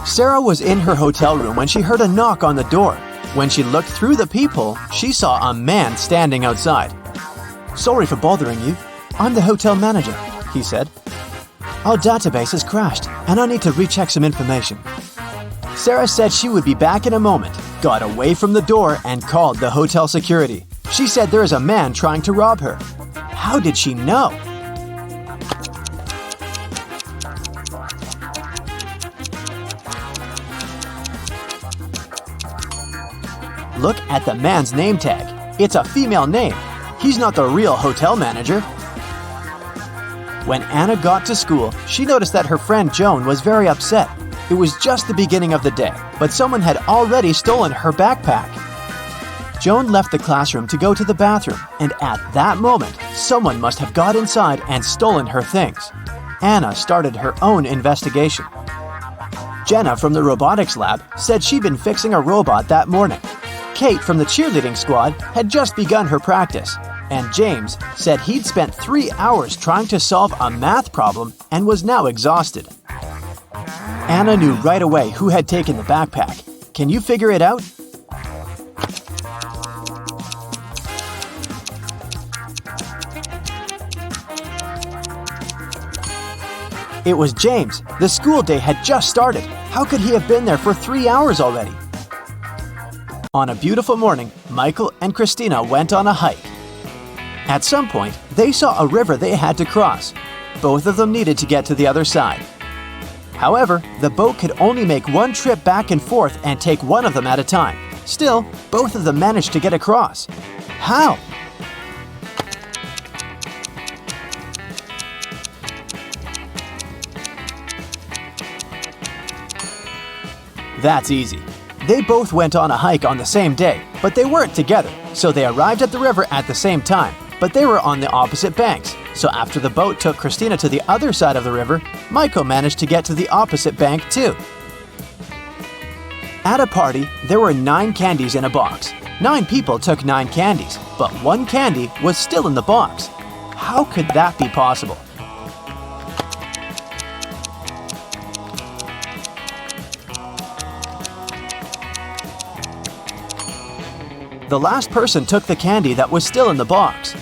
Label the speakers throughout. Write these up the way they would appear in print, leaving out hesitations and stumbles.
Speaker 1: Sarah was in her hotel room when she heard a knock on the door. When she looked through the peephole, she saw a man standing outside. "Sorry for bothering you. I'm the hotel manager," he said. "Our database has crashed, and I need to recheck some information." Sarah said she would be back in a moment, got away from the door, and called the hotel security. She said there is a man trying to rob her. How did she know? Look at the man's name tag. It's a female name. He's not the real hotel manager. When Anna got to school, she noticed that her friend Joan was very upset. It was just the beginning of the day, but someone had already stolen her backpack. Joan left the classroom to go to the bathroom, and at that moment, someone must have got inside and stolen her things. Anna started her own investigation. Jenna from the robotics lab said she'd been fixing a robot that morning. Kate from the cheerleading squad had just begun her practice, and James said he'd spent 3 hours trying to solve a math problem and was now exhausted. Anna knew right away who had taken the backpack. Can you figure it out? It was James. The school day had just started. How could he have been there for 3 hours already? On a beautiful morning, Michael and Christina went on a hike. At some point, they saw a river they had to cross. Both of them needed to get to the other side. However, the boat could only make one trip back and forth and take one of them at a time. Still, both of them managed to get across. How? That's easy. They both went on a hike on the same day, but they weren't together, so they arrived at the river at the same time, but they were on the opposite banks. So after the boat took Christina to the other side of the river, Michael managed to get to the opposite bank too. At a party, there were 9 candies in a box. 9 people took 9 candies, but 1 candy was still in the box. How could that be possible? The last person took the candy that was still in the box.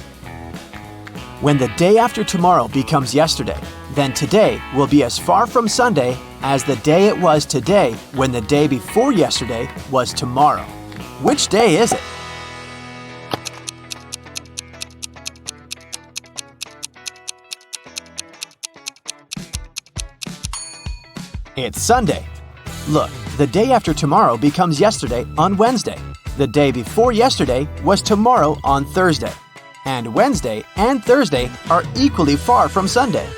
Speaker 1: When the day after tomorrow becomes yesterday, then today will be as far from Sunday as the day it was today when the day before yesterday was tomorrow. Which day is it? It's Sunday. Look, the day after tomorrow becomes yesterday on Wednesday. The day before yesterday was tomorrow on Thursday. And Wednesday and Thursday are equally far from Sunday.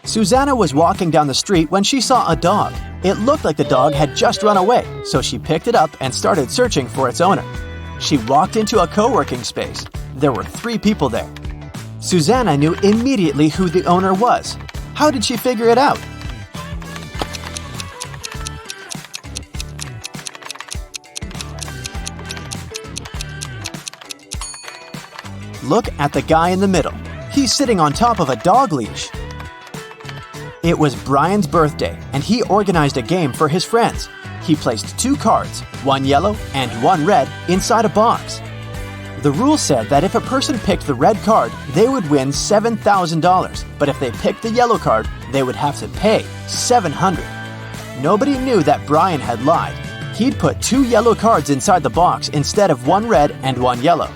Speaker 1: Susanna was walking down the street when she saw a dog. It looked like the dog had just run away, so she picked it up and started searching for its owner. She walked into a co-working space. There were 3 people there. Susanna knew immediately who the owner was. How did she figure it out? Look at the guy in the middle. He's sitting on top of a dog leash. It was Brian's birthday, and he organized a game for his friends. He placed 2 cards, 1 yellow and 1 red, inside a box. The rule said that if a person picked the red card, they would win $7,000, but if they picked the yellow card, they would have to pay $700. Nobody knew that Brian had lied. He'd put 2 yellow cards inside the box instead of 1 red and 1 yellow.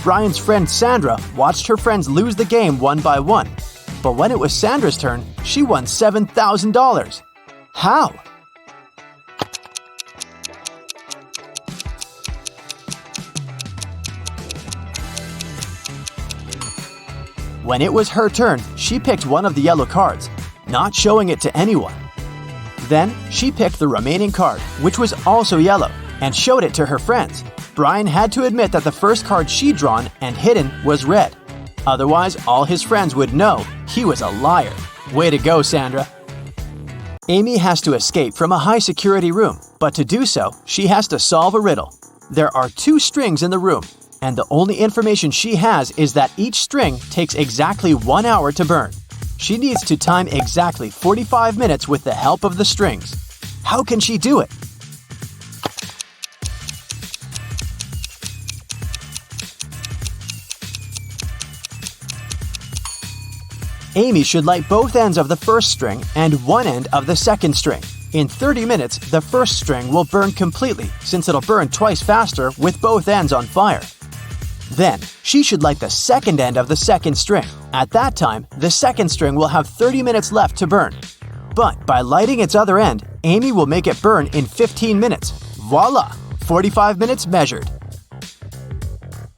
Speaker 1: Brian's friend Sandra watched her friends lose the game one by one. But when it was Sandra's turn, she won $7,000. How? When it was her turn, she picked one of the yellow cards, not showing it to anyone. Then, she picked the remaining card, which was also yellow, and showed it to her friends. Brian had to admit that the first card she'd drawn and hidden was red. Otherwise, all his friends would know he was a liar. Way to go, Sandra. Amy has to escape from a high-security room, but to do so, she has to solve a riddle. There are 2 strings in the room, and the only information she has is that each string takes exactly 1 hour to burn. She needs to time exactly 45 minutes with the help of the strings. How can she do it? Amy should light both ends of the first string and one end of the second string. In 30 minutes, the first string will burn completely since it'll burn twice faster with both ends on fire. Then, she should light the second end of the second string. At that time, the second string will have 30 minutes left to burn. But by lighting its other end, Amy will make it burn in 15 minutes. Voila! 45 minutes measured.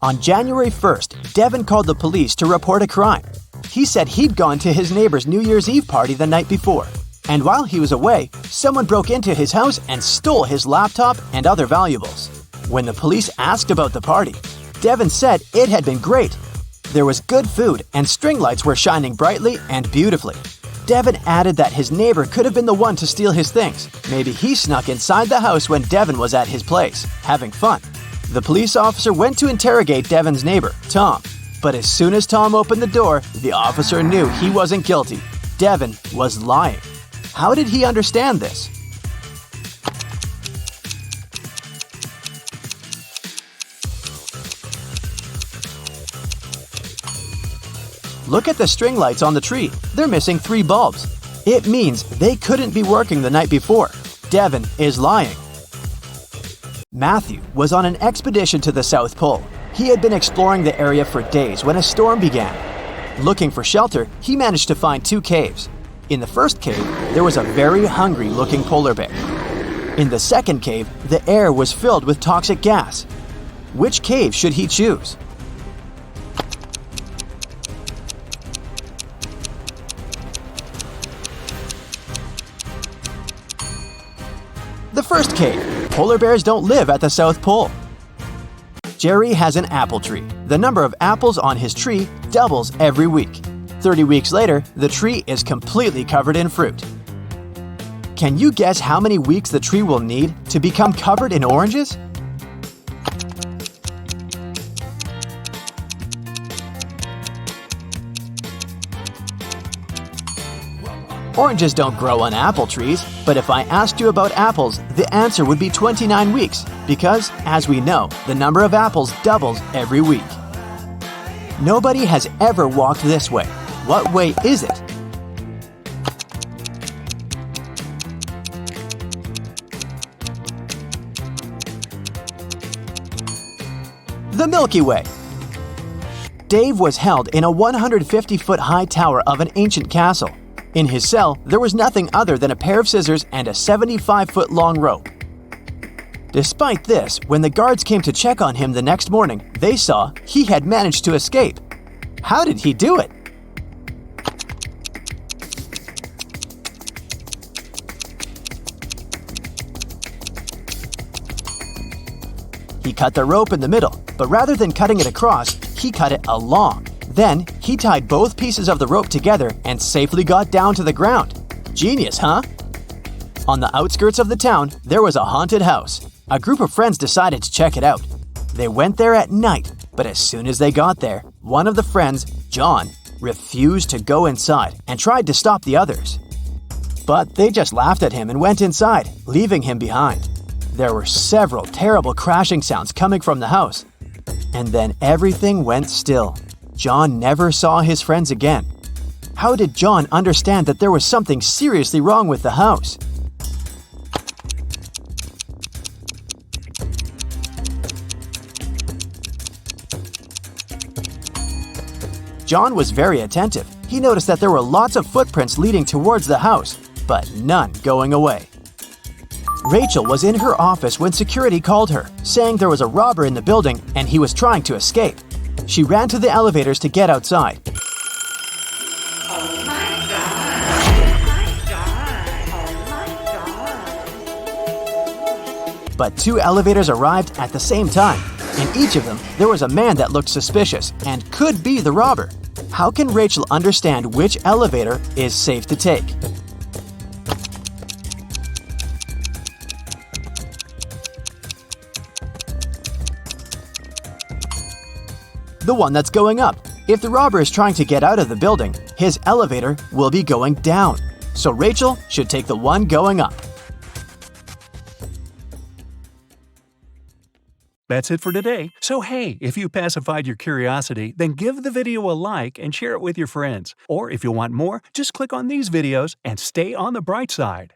Speaker 1: On January 1st, Devin called the police to report a crime. He said he'd gone to his neighbor's New Year's Eve party the night before. And while he was away, someone broke into his house and stole his laptop and other valuables. When the police asked about the party, Devin said it had been great. There was good food and string lights were shining brightly and beautifully. Devin added that his neighbor could have been the one to steal his things. Maybe he snuck inside the house when Devin was at his place, having fun. The police officer went to interrogate Devin's neighbor, Tom. But as soon as Tom opened the door, the officer knew he wasn't guilty. Devin was lying. How did he understand this? Look at the string lights on the tree. They're missing 3 bulbs. It means they couldn't be working the night before. Devin is lying. Matthew was on an expedition to the South Pole. He had been exploring the area for days when a storm began. Looking for shelter, he managed to find 2 caves. In the first cave, there was a very hungry-looking polar bear. In the second cave, the air was filled with toxic gas. Which cave should he choose? The first cave. Polar bears don't live at the South Pole. Jerry has an apple tree. The number of apples on his tree doubles every week. 30 weeks later, the tree is completely covered in fruit. Can you guess how many weeks the tree will need to become covered in oranges? Oranges don't grow on apple trees, but if I asked you about apples, the answer would be 29 weeks, because, as we know, the number of apples doubles every week. Nobody has ever walked this way. What way is it? The Milky Way. Dave was held in a 150-foot-high tower of an ancient castle. In his cell, there was nothing other than a pair of scissors and a 75-foot-long rope. Despite this, when the guards came to check on him the next morning, they saw he had managed to escape. How did he do it? He cut the rope in the middle, but rather than cutting it across, he cut it along. Then, he tied both pieces of the rope together and safely got down to the ground. Genius, huh? On the outskirts of the town, there was a haunted house. A group of friends decided to check it out. They went there at night, but as soon as they got there, one of the friends, John, refused to go inside and tried to stop the others. But they just laughed at him and went inside, leaving him behind. There were several terrible crashing sounds coming from the house. And then everything went still. John never saw his friends again. How did John understand that there was something seriously wrong with the house? John was very attentive. He noticed that there were lots of footprints leading towards the house, but none going away. Rachel was in her office when security called her, saying there was a robber in the building and he was trying to escape. She ran to the elevators to get outside.
Speaker 2: Oh my God.
Speaker 1: But 2 elevators arrived at the same time. In each of them, there was a man that looked suspicious and could be the robber. How can Rachel understand which elevator is safe to take? The one that's going up. If the robber is trying to get out of the building, his elevator will be going down. So Rachel should take the one going up.
Speaker 3: That's it for today. So hey, if you pacified your curiosity, then give the video a like and share it with your friends. Or if you want more, just click on these videos and stay on the bright side.